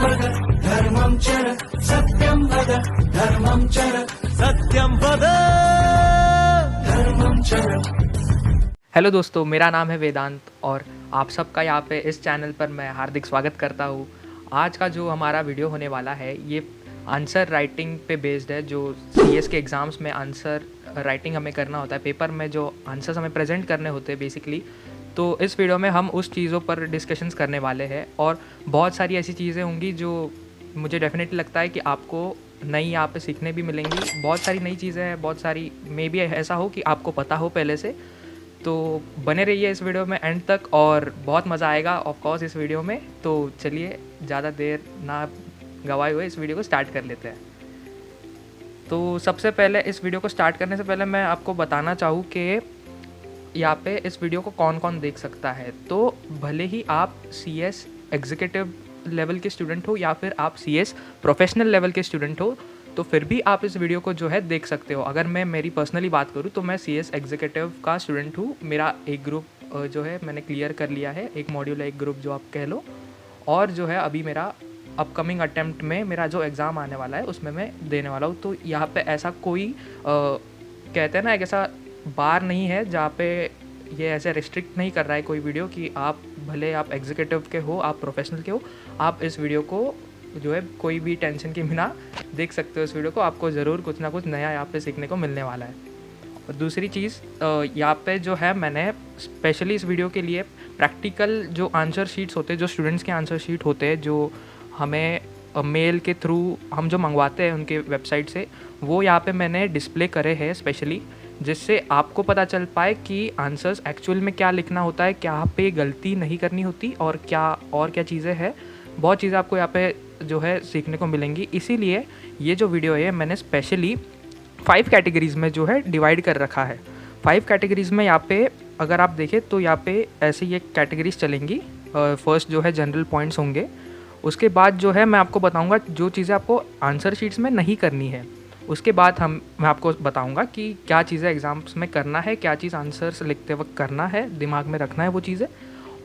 वद धर्मं चर सत्यं वद धर्मं चर सत्यं वद धर्मं चर। हेलो दोस्तों, मेरा नाम है वेदांत और आप सबका यहाँ पे इस चैनल पर मैं हार्दिक स्वागत करता हूँ। आज का जो हमारा वीडियो होने वाला है ये आंसर राइटिंग पे बेस्ड है। जो सीएस के एग्ज़ाम्स में आंसर राइटिंग हमें करना होता है, पेपर में जो आंसर्स हमें प्रेजेंट करने होते हैं बेसिकली, तो इस वीडियो में हम उस चीज़ों पर डिस्कशंस करने वाले हैं। और बहुत सारी ऐसी चीज़ें होंगी जो मुझे डेफिनेटली लगता है कि आपको नई यहाँ पे सीखने भी मिलेंगी। बहुत सारी नई चीज़ें हैं, बहुत सारी मे बी ऐसा हो कि आपको पता हो पहले से। तो बने रहिए इस वीडियो में एंड तक और बहुत मज़ा आएगा ऑफ कोर्स इस वीडियो में। तो चलिए ज़्यादा देर ना गवाए हुए इस वीडियो को स्टार्ट कर लेते हैं। तो सबसे पहले इस वीडियो को स्टार्ट करने से पहले मैं आपको बताना चाहूँ कि यहाँ पे इस वीडियो को कौन कौन देख सकता है। तो भले ही आप सीएस एग्जीक्यूटिव लेवल के स्टूडेंट हो या फिर आप सीएस प्रोफेशनल लेवल के स्टूडेंट हो, तो फिर भी आप इस वीडियो को जो है देख सकते हो। अगर मैं मेरी पर्सनली बात करूँ तो मैं सीएस एग्जीक्यूटिव का स्टूडेंट हूँ। मेरा एक ग्रुप जो है मैंने क्लियर कर लिया है, एक मॉड्यूल है, एक ग्रुप जो आप कह लो। और जो है अभी मेरा अपकमिंग अटेम्प्ट में मेरा जो एग्ज़ाम आने वाला है उसमें मैं देने वाला हूँ। तो यहाँ पे ऐसा कोई कहते हैं ना, एक ऐसा बार नहीं है जहाँ पे ये ऐसे रिस्ट्रिक्ट नहीं कर रहा है कोई वीडियो कि आप भले आप एग्जीक्यूटिव के हो, आप प्रोफेशनल के हो, आप इस वीडियो को जो है कोई भी टेंशन के बिना देख सकते हो। इस वीडियो को आपको ज़रूर कुछ ना कुछ नया यहाँ पे सीखने को मिलने वाला है। और दूसरी चीज़ यहाँ पे जो है मैंने स्पेशली इस वीडियो के लिए प्रैक्टिकल जो आंसर शीट्स होते हैं, जो स्टूडेंट्स के आंसर शीट होते हैं, जो हमें मेल के थ्रू हम जो मंगवाते हैं उनके वेबसाइट से, वो यहाँ पे मैंने डिस्प्ले करे हैं स्पेशली, जिससे आपको पता चल पाए कि आंसर्स एक्चुअल में क्या लिखना होता है, क्या पे गलती नहीं करनी होती और क्या चीज़ें हैं। बहुत चीज़ें आपको यहाँ पे जो है सीखने को मिलेंगी। इसीलिए ये जो वीडियो है मैंने स्पेशली 5 कैटेगरीज़ में जो है डिवाइड कर रखा है। 5 कैटेगरीज़ में यहाँ पे अगर आप देखें तो यहाँ पे ऐसे ये कैटेगरीज चलेंगी। फर्स्ट जो है जनरल पॉइंट्स होंगे, उसके बाद जो है मैं आपको बताऊंगा जो चीज़ें आपको आंसर शीट्स में नहीं करनी है। उसके बाद मैं आपको बताऊंगा कि क्या चीज़ें एग्ज़ाम्स में करना है, क्या चीज़ आंसर्स लिखते वक्त करना है, दिमाग में रखना है वो चीज़ें।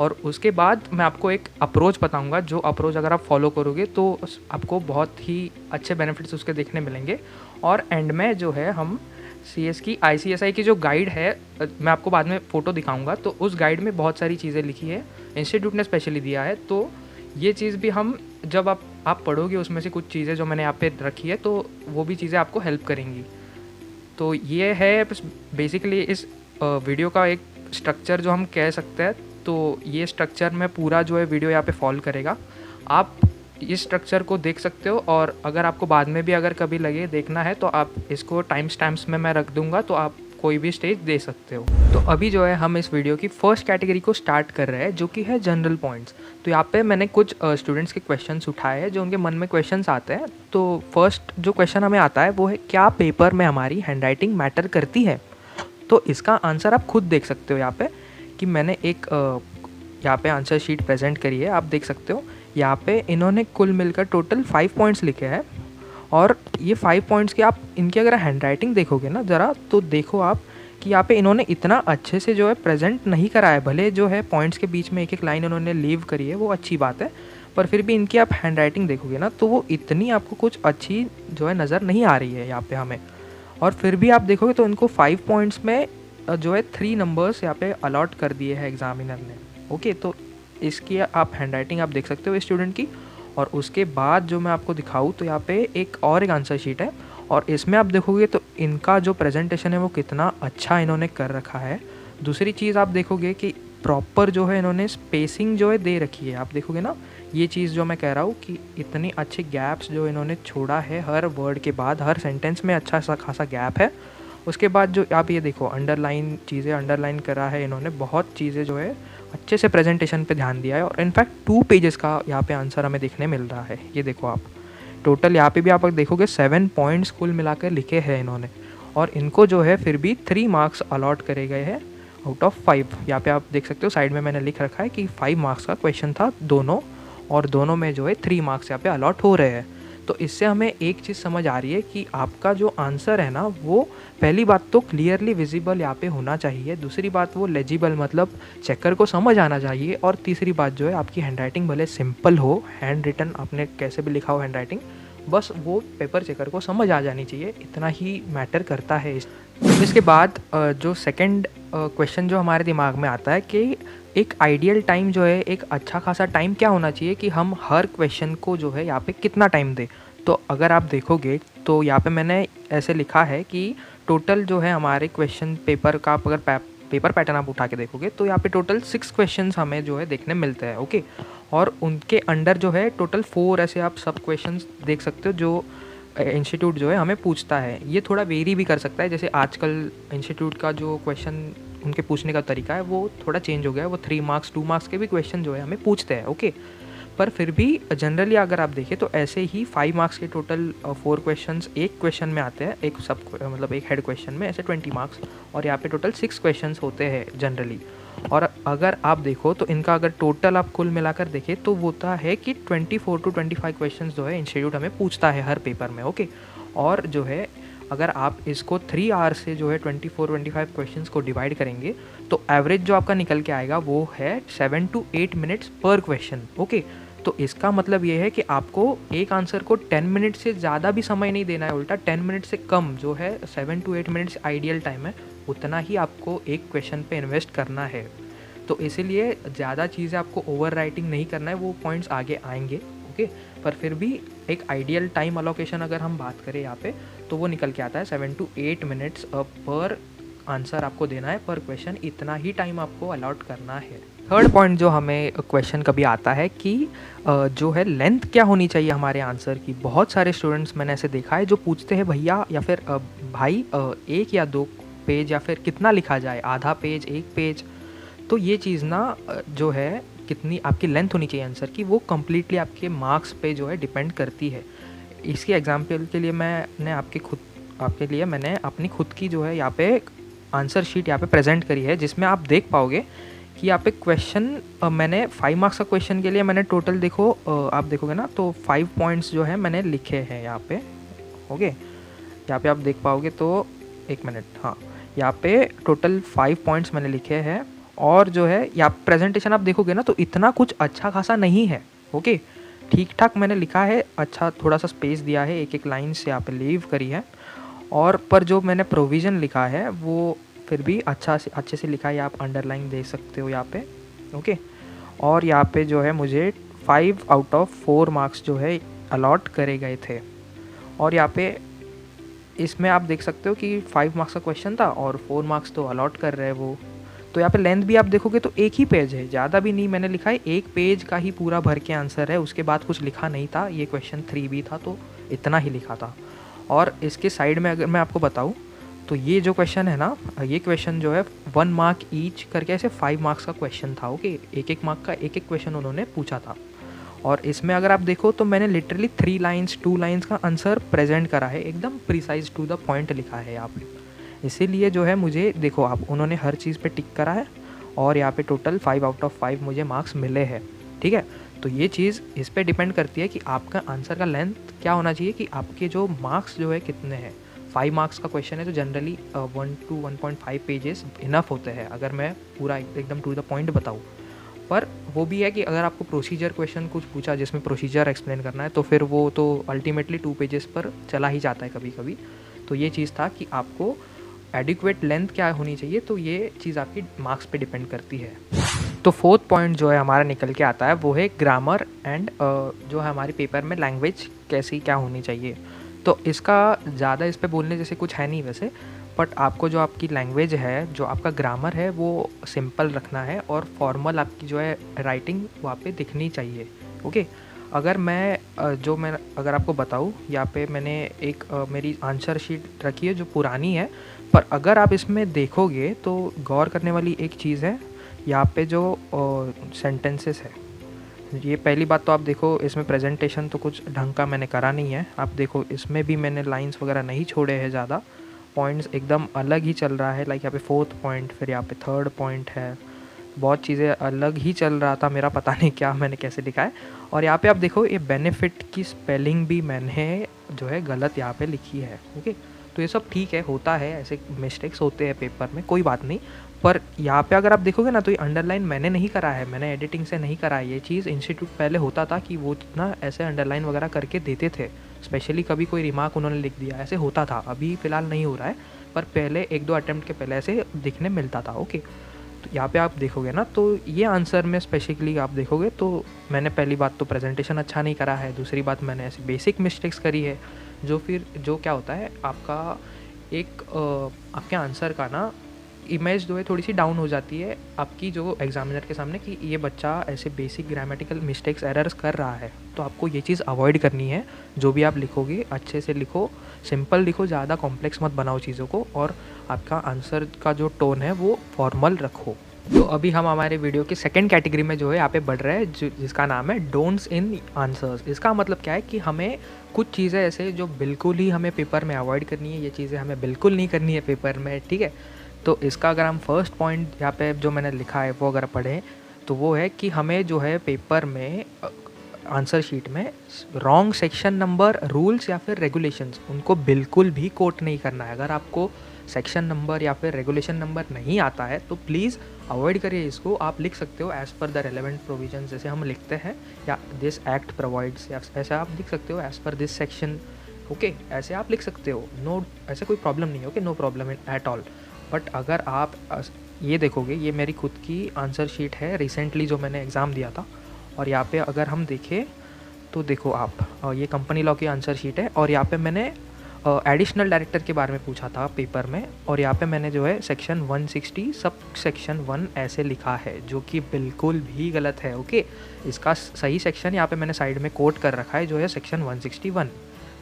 और उसके बाद मैं आपको एक अप्रोच बताऊंगा, जो अप्रोच अगर आप फॉलो करोगे तो आपको बहुत ही अच्छे बेनिफिट्स उसके देखने मिलेंगे। और एंड में जो है हम सीएस की आईसीएसआई की जो गाइड है, मैं आपको बाद में फ़ोटो दिखाऊंगा, तो उस गाइड में बहुत सारी चीज़ें लिखी है, इंस्टीट्यूट ने स्पेशली दिया है। तो ये चीज़ भी हम जब आप पढ़ोगे उसमें से कुछ चीज़ें जो मैंने यहाँ पे रखी है, तो वो भी चीज़ें आपको हेल्प करेंगी। तो ये है बेसिकली इस वीडियो का एक स्ट्रक्चर जो हम कह सकते हैं। तो ये स्ट्रक्चर में पूरा जो है वीडियो यहाँ पे फॉलो करेगा। आप इस स्ट्रक्चर को देख सकते हो और अगर आपको बाद में भी अगर कभी लगे देखना है तो आप इसको टाइम स्टैम्प्स में मैं रख दूँगा, तो आप कोई भी स्टेज दे सकते हो। तो अभी जो है हम इस वीडियो की फर्स्ट कैटेगरी को स्टार्ट कर रहे हैं, जो कि है जनरल पॉइंट्स। तो यहाँ पे मैंने कुछ स्टूडेंट्स के क्वेश्चंस उठाए हैं जो उनके मन में क्वेश्चंस आते हैं। तो फर्स्ट जो क्वेश्चन हमें आता है वो है, क्या पेपर में हमारी हैंडराइटिंग मैटर करती है? तो इसका आंसर आप खुद देख सकते हो यहाँ पे कि मैंने एक यहाँ पे आंसर शीट प्रेजेंट करी है, आप देख सकते हो। यहाँ पे इन्होंने कुल मिलकर टोटल 5 पॉइंट्स लिखे हैं। और ये 5 पॉइंट्स के आप इनकी अगर हैंडराइटिंग देखोगे ना ज़रा, तो देखो आप कि यहाँ पे इन्होंने इतना अच्छे से जो है प्रेजेंट नहीं करा है। भले जो है पॉइंट्स के बीच में एक एक लाइन इन्होंने लीव करी है, वो अच्छी बात है, पर फिर भी इनकी आप हैंडराइटिंग देखोगे ना तो वो इतनी आपको कुछ अच्छी जो है नज़र नहीं आ रही है यहाँ पे हमें। और फिर भी आप देखोगे तो इनको 5 पॉइंट्स में जो है 3 नंबर्स यहाँ पे अलॉट कर दिए हैं एग्जामिनर ने। ओके, तो इसकी आप हैंडराइटिंग आप देख सकते हो स्टूडेंट की। और उसके बाद जो मैं आपको दिखाऊँ तो यहाँ पे एक आंसर शीट है और इसमें आप देखोगे तो इनका जो प्रेजेंटेशन है वो कितना अच्छा इन्होंने कर रखा है। दूसरी चीज़ आप देखोगे कि प्रॉपर जो है इन्होंने स्पेसिंग जो है दे रखी है। आप देखोगे ना, ये चीज़ जो मैं कह रहा हूँ कि इतनी अच्छे गैप्स जो इन्होंने छोड़ा है, हर वर्ड के बाद हर सेंटेंस में अच्छा सा खासा गैप है। उसके बाद जो आप ये देखो अंडरलाइन चीज़ें अंडरलाइन करा है इन्होंने, बहुत चीज़ें जो है अच्छे से प्रेजेंटेशन पे ध्यान दिया है। और इनफैक्ट 2 पेजेस का यहाँ पे आंसर हमें देखने मिल रहा है। ये देखो आप टोटल यहाँ पे भी आप देखोगे 7 पॉइंट्स कुल मिलाकर लिखे हैं इन्होंने। और इनको जो है फिर भी 3 मार्क्स अलॉट करे गए हैं आउट ऑफ 5। यहाँ पे आप देख सकते हो साइड में मैंने लिख रखा है कि 5 मार्क्स का क्वेश्चन था दोनों, और दोनों में जो है 3 मार्क्स यहाँ पे अलॉट हो रहे हैं। तो इससे हमें एक चीज़ समझ आ रही है कि आपका जो आंसर है ना, वो पहली बात तो क्लियरली विजिबल यहाँ पे होना चाहिए, दूसरी बात वो लेजिबल मतलब चेकर को समझ आना चाहिए, और तीसरी बात जो है आपकी हैंडराइटिंग भले सिंपल हो, हैंड रिटन आपने कैसे भी लिखा हो हैंडराइटिंग, बस वो पेपर चेकर को समझ आ जानी चाहिए, इतना ही मैटर करता है। इसके बाद जो सेकंड क्वेश्चन जो हमारे दिमाग में आता है कि एक आइडियल टाइम जो है, एक अच्छा खासा टाइम क्या होना चाहिए कि हम हर क्वेश्चन को जो है यहाँ पे कितना टाइम दें। तो अगर आप देखोगे तो यहाँ पे मैंने ऐसे लिखा है कि टोटल जो है हमारे क्वेश्चन पेपर का, अगर पेपर पैटर्न आप उठा के देखोगे तो यहाँ पे टोटल 6 क्वेश्चंस हमें जो है देखने मिलते हैं, ओके। और उनके अंडर जो है टोटल 4 ऐसे आप सब क्वेश्चंस देख सकते हो जो इंस्टीट्यूट जो है हमें पूछता है। ये थोड़ा वेरी भी कर सकता है, जैसे आजकल इंस्टीट्यूट का जो क्वेश्चन उनके पूछने का तरीका है वो थोड़ा चेंज हो गया है, वो 3 मार्क्स 2 मार्क्स के भी क्वेश्चन जो है हमें पूछते हैं, ओके। पर फिर भी जनरली अगर आप देखें तो ऐसे ही 5 मार्क्स के टोटल 4 क्वेश्चंस एक क्वेश्चन में आते हैं, एक सब मतलब एक हेड क्वेश्चन में, ऐसे 20 मार्क्स, और यहाँ पे टोटल 6 क्वेश्चंस होते हैं जनरली। और अगर आप देखो तो इनका अगर टोटल आप कुल मिलाकर देखें तो वो होता है कि 24 to 25 क्वेश्चंस जो है इंस्टीट्यूट हमें पूछता है हर पेपर में, ओके। और जो है अगर आप इसको 3 आवर्स से जो है 24-25 क्वेश्चंस को डिवाइड करेंगे तो एवरेज जो आपका निकल के आएगा वो है 7 to 8 मिनट्स पर क्वेश्चन, ओके। तो इसका मतलब ये है कि आपको एक आंसर को 10 मिनट से ज़्यादा भी समय नहीं देना है, उल्टा 10 मिनट से कम जो है 7 to 8 मिनट्स आइडियल टाइम है, उतना ही आपको एक क्वेश्चन पे इन्वेस्ट करना है। तो इसीलिए ज़्यादा चीज़ें आपको ओवर राइटिंग नहीं करना है, वो पॉइंट्स आगे आएंगे, ओके। पर फिर भी एक आइडियल टाइम अलोकेशन अगर हम बात करें यहाँ पे तो वो निकल के आता है 7 to 8 मिनट्स पर आंसर आपको देना है पर क्वेश्चन, इतना ही टाइम आपको अलॉट करना है। थर्ड पॉइंट जो हमें क्वेश्चन कभी आता है कि जो है लेंथ क्या होनी चाहिए हमारे आंसर की। बहुत सारे स्टूडेंट्स मैंने ऐसे देखा है जो पूछते हैं भैया या फिर भाई 1 या 2 पेज या फिर कितना लिखा जाए, आधा पेज, 1 पेज। तो ये चीज़ ना जो है कितनी आपकी लेंथ होनी चाहिए आंसर की, वो कम्प्लीटली आपके मार्क्स पे जो है डिपेंड करती है। इसकी एग्जांपल के लिए मैंने आपके लिए मैंने अपनी खुद की जो है यहाँ पे आंसर शीट यहाँ पे प्रेजेंट करी है, जिसमें आप देख पाओगे कि यहाँ पे क्वेश्चन मैंने 5 मार्क्स का क्वेश्चन के लिए मैंने टोटल देखो आप देखोगे ना तो 5 पॉइंट्स जो है मैंने लिखे हैं यहाँ पे, ओके। यहाँ पे आप देख पाओगे तो 1 मिनट, हाँ, यहाँ पे टोटल 5 पॉइंट्स मैंने लिखे हैं। और जो है यहाँ प्रेजेंटेशन आप देखोगे ना तो इतना कुछ अच्छा खासा नहीं है, ओके। ठीक ठाक मैंने लिखा है, अच्छा थोड़ा सा स्पेस दिया है, एक एक लाइन से यहाँ पे लीव करी है, और पर जो मैंने प्रोविज़न लिखा है वो फिर भी अच्छे से लिखा है, आप अंडरलाइन दे सकते हो यहाँ पे, ओके। और यहाँ पे जो है मुझे 5 out of 4 मार्क्स जो है अलॉट करे गए थे। और यहाँ पे इसमें आप देख सकते हो कि 5 मार्क्स का क्वेश्चन था और 4 मार्क्स तो अलॉट कर रहे हैं वो। तो यहाँ पे लेंथ भी आप देखोगे तो एक ही पेज है, ज़्यादा भी नहीं मैंने लिखा है, एक पेज का ही पूरा भर के आंसर है, उसके बाद कुछ लिखा नहीं था। ये क्वेश्चन 3B था तो इतना ही लिखा था। और इसके साइड में अगर मैं आपको बताऊँ तो ये जो क्वेश्चन है ना, ये क्वेश्चन जो है 1 मार्क ईच करके ऐसे 5 मार्क्स का क्वेश्चन था, ओके। एक मार्क का एक क्वेश्चन उन्होंने पूछा था। और इसमें अगर आप देखो तो मैंने लिटरली 3 लाइन्स 2 लाइन्स का आंसर प्रेजेंट करा है, एकदम प्रिसाइज टू द पॉइंट लिखा है यहाँ पे। इसीलिए जो है मुझे देखो आप उन्होंने हर चीज़ पे टिक करा है और यहाँ पे टोटल 5 out of 5 मुझे मार्क्स मिले हैं, ठीक है। तो ये चीज़ इस पे डिपेंड करती है कि आपका आंसर का लेंथ क्या होना चाहिए, कि आपके जो मार्क्स जो है कितने हैं। 5 मार्क्स का क्वेश्चन है तो जनरली 1 to 1.5 पेजेस इनफ होते हैं, अगर मैं पूरा एकदम टू द पॉइंट बताऊँ। पर वो भी है कि अगर आपको प्रोसीजर क्वेश्चन कुछ पूछा जिसमें प्रोसीजर एक्सप्लेन करना है तो फिर वो तो अल्टीमेटली 2 पेजेस पर चला ही जाता है कभी कभी। तो ये चीज़ था कि आपको एडिक्वेट लेंथ क्या होनी चाहिए, तो ये चीज़ आपकी मार्क्स पे डिपेंड करती है। तो 4th पॉइंट जो है हमारा निकल के आता है वो है ग्रामर एंड जो है हमारे पेपर में लैंग्वेज कैसी क्या होनी चाहिए। तो इसका ज़्यादा इस पे बोलने जैसे कुछ है नहीं वैसे, बट आपको जो आपकी लैंग्वेज है, जो आपका ग्रामर है वो सिंपल रखना है और फॉर्मल आपकी जो है राइटिंग वहाँ पे दिखनी चाहिए, ओके। अगर मैं अगर आपको बताऊँ, यहाँ पे मैंने एक मेरी आंसर शीट रखी है जो पुरानी है, पर अगर आप इसमें देखोगे तो गौर करने वाली एक चीज़ है, यहाँ पे जो सेंटेंसेस है, ये पहली बात तो आप देखो इसमें प्रेजेंटेशन तो कुछ ढंग का मैंने करा नहीं है। आप देखो इसमें भी मैंने लाइंस वगैरह नहीं छोड़े हैं ज़्यादा, पॉइंट्स एकदम अलग ही चल रहा है। लाइक यहाँ पे 4th पॉइंट, फिर यहाँ पे 3rd पॉइंट है, बहुत चीज़ें अलग ही चल रहा था मेरा, पता नहीं क्या मैंने कैसे लिखा है। और यहाँ पे आप देखो ये बेनिफिट की स्पेलिंग भी मैंने जो है गलत यहाँ पे लिखी है। ओके, तो ये सब ठीक है, होता है, ऐसे मिस्टेक्स होते हैं पेपर में, कोई बात नहीं। पर यहाँ पे अगर आप देखोगे ना तो ये अंडरलाइन मैंने नहीं करा है, मैंने एडिटिंग से नहीं करा है। ये चीज़ इंस्टीट्यूट पहले होता था कि वो ना ऐसे अंडरलाइन वगैरह करके देते थे, स्पेशली कभी कोई रिमार्क उन्होंने लिख दिया, ऐसे होता था। अभी फ़िलहाल नहीं हो रहा है, पर पहले 1-2 अटैम्प्ट के पहले ऐसे दिखने मिलता था। ओके, तो यहाँ पे आप देखोगे ना तो ये आंसर में स्पेसिफिकली आप देखोगे तो मैंने पहली बात तो प्रेजेंटेशन अच्छा नहीं करा है, दूसरी बात मैंने ऐसी बेसिक मिस्टेक्स करी है जो क्या होता है आपका एक आपके आंसर का ना इमेज जो है थोड़ी सी डाउन हो जाती है आपकी जो एग्जामिनर के सामने कि ये बच्चा ऐसे बेसिक ग्रामेटिकल मिस्टेक्स एरर्स कर रहा है। तो आपको ये चीज़ अवॉइड करनी है। जो भी आप लिखोगे अच्छे से लिखो, सिंपल लिखो, ज़्यादा कॉम्प्लेक्स मत बनाओ चीज़ों को, और आपका आंसर का जो टोन है वो फॉर्मल रखो। तो अभी हम हमारे वीडियो की सेकंड कैटेगरी में जो है यहाँ पे बढ़ रहे हैं, जिसका नाम है डोंट्स इन आंसर्स। इसका मतलब क्या है कि हमें कुछ चीज़ें ऐसे जो बिल्कुल ही हमें पेपर में अवॉइड करनी है, ये चीज़ें हमें बिल्कुल नहीं करनी है पेपर में, ठीक है। तो इसका अगर हम फर्स्ट पॉइंट यहाँ पे जो मैंने लिखा है वो अगर पढ़ें तो वो है कि हमें जो है पेपर में आंसर शीट में रॉन्ग सेक्शन नंबर, रूल्स या फिर रेगुलेशंस, उनको बिल्कुल भी कोट नहीं करना है। अगर आपको सेक्शन नंबर या फिर रेगुलेशन नंबर नहीं आता है तो प्लीज़ अवॉइड करिए इसको। आप लिख सकते हो as per the relevant provision, जैसे हम लिखते हैं, या दिस एक्ट प्रोवाइड्स, या ऐसे आप लिख सकते हो as per this section. Okay, ऐसे आप लिख सकते हो, नो, ऐसे कोई प्रॉब्लम नहीं है। Okay, no problem at all. But अगर आप ये देखोगे, ये मेरी खुद की आंसर शीट है रिसेंटली जो मैंने एग्ज़ाम दिया था, और यहाँ पे अगर हम देखें तो देखो आप, ये कंपनी लॉ की आंसर शीट है, और यहाँ पे मैंने एडिशनल डायरेक्टर के बारे में पूछा था पेपर में, और यहाँ पे मैंने जो है सेक्शन 160 सब सेक्शन 1 ऐसे लिखा है, जो कि बिल्कुल भी गलत है। ओके, इसका सही सेक्शन यहाँ पे मैंने साइड में कोट कर रखा है, जो है सेक्शन 161।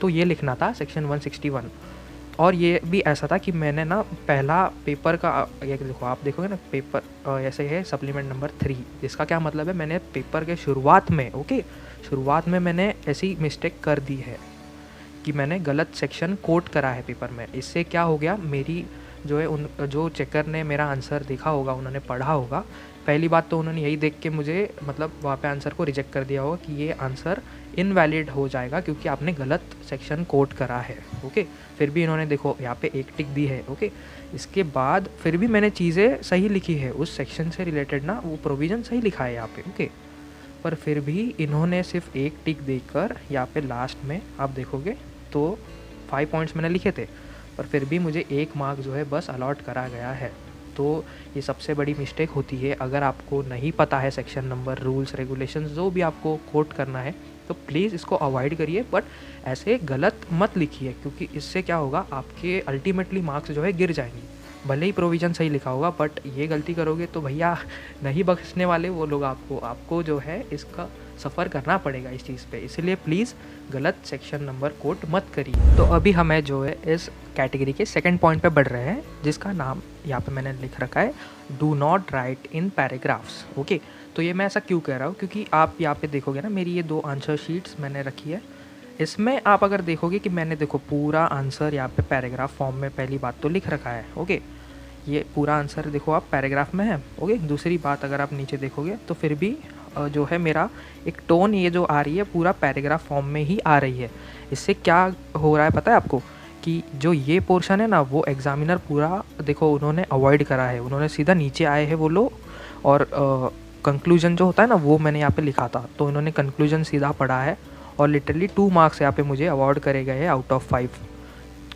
तो ये लिखना था सेक्शन 161। और ये भी ऐसा था कि मैंने ना पहला पेपर का, ये देखो आप देखोगे ना पेपर ऐसे है सप्लीमेंट नंबर 3। इसका क्या मतलब है, मैंने पेपर के शुरुआत में, ओके, शुरुआत में मैंने ऐसी मिस्टेक कर दी है कि मैंने गलत सेक्शन कोट करा है पेपर में। इससे क्या हो गया, मेरी जो है उन जो चेकर ने मेरा आंसर देखा होगा, उन्होंने पढ़ा होगा, पहली बात तो उन्होंने यही देख के मुझे मतलब वहाँ पे आंसर को रिजेक्ट कर दिया होगा कि ये आंसर इनवैलिड हो जाएगा क्योंकि आपने गलत सेक्शन कोट करा है। ओके, फिर भी इन्होंने देखो यहाँ पे एक टिक दी है। ओके, इसके बाद फिर भी मैंने चीज़ें सही लिखी है, उस सेक्शन से रिलेटेड ना वो प्रोविज़न सही लिखा है यहाँ पे। ओके, पर फिर भी इन्होंने सिर्फ एक टिक देकर यहाँ पे लास्ट में आप देखोगे तो 5 पॉइंट्स मैंने लिखे थे, पर फिर भी मुझे 1 मार्क जो है बस अलॉट करा गया है। तो ये सबसे बड़ी मिस्टेक होती है। अगर आपको नहीं पता है सेक्शन नंबर, रूल्स, रेगुलेशंस जो भी आपको कोट करना है तो प्लीज़ इसको अवॉइड करिए, बट ऐसे गलत मत लिखिए, क्योंकि इससे क्या होगा, आपके अल्टीमेटली मार्क्स जो है गिर जाएंगे। भले ही प्रोविज़न सही लिखा होगा, बट ये गलती करोगे तो भैया नहीं बख्शने वाले वो लोग आपको जो है इसका सफ़र करना पड़ेगा इस चीज़ पे। इसलिए प्लीज़ गलत सेक्शन नंबर कोट मत करिए। तो अभी हमें जो है इस कैटेगरी के सेकंड पॉइंट पे बढ़ रहे हैं, जिसका नाम यहाँ पे मैंने लिख रखा है do not right in paragraphs. Okay, तो ये मैं ऐसा क्यों कह रहा हूँ, क्योंकि आप यहाँ पे देखोगे ना मेरी ये 2 आंसर शीट्स मैंने रखी है, इसमें आप अगर देखोगे कि मैंने देखो पूरा आंसर यहाँ पे पैराग्राफ फॉर्म में पहली बात तो लिख रखा है। ओके, ये पूरा आंसर देखो आप पैराग्राफ में है। ओके, दूसरी बात अगर आप नीचे देखोगे तो फिर भी जो है मेरा एक टोन ये जो आ रही है पूरा पैराग्राफ फॉर्म में ही आ रही है। इससे क्या हो रहा है पता है आपको, कि जो ये पोर्शन है ना वो एग्जामिनर पूरा देखो उन्होंने अवॉइड करा है, उन्होंने सीधा नीचे आए हैं वो लोग, और कंक्लूजन जो होता है ना वो मैंने यहाँ पे लिखा था, तो इन्होंने कंक्लूजन सीधा पढ़ा है, और लिटरली 2 मार्क्स यहाँ पे मुझे अवॉर्ड करे गए हैं आउट ऑफ 5।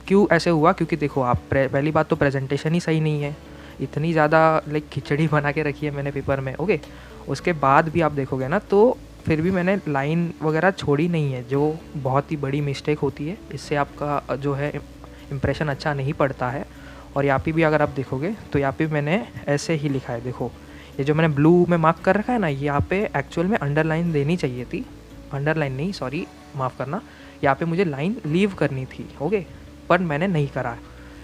क्यों ऐसे हुआ, क्योंकि देखो आप पहली बात तो प्रेजेंटेशन ही सही नहीं है, इतनी ज़्यादा लाइक खिचड़ी बना के रखी है मैंने पेपर में। ओके, उसके बाद भी आप देखोगे ना तो फिर भी मैंने लाइन वगैरह छोड़ी नहीं है, जो बहुत ही बड़ी मिस्टेक होती है। इससे आपका जो है इम्प्रेशन अच्छा नहीं पड़ता है। और यहाँ पे भी अगर आप देखोगे तो यहाँ पे मैंने ऐसे ही लिखा है, देखो ये जो मैंने ब्लू में मार्क कर रखा है ना, यहाँ पे एक्चुअल में अंडरलाइन देनी चाहिए थी, अंडरलाइन नहीं, सॉरी माफ़ करना, यहाँ पे मुझे लाइन लीव करनी थी। ओके, पर मैंने नहीं करा।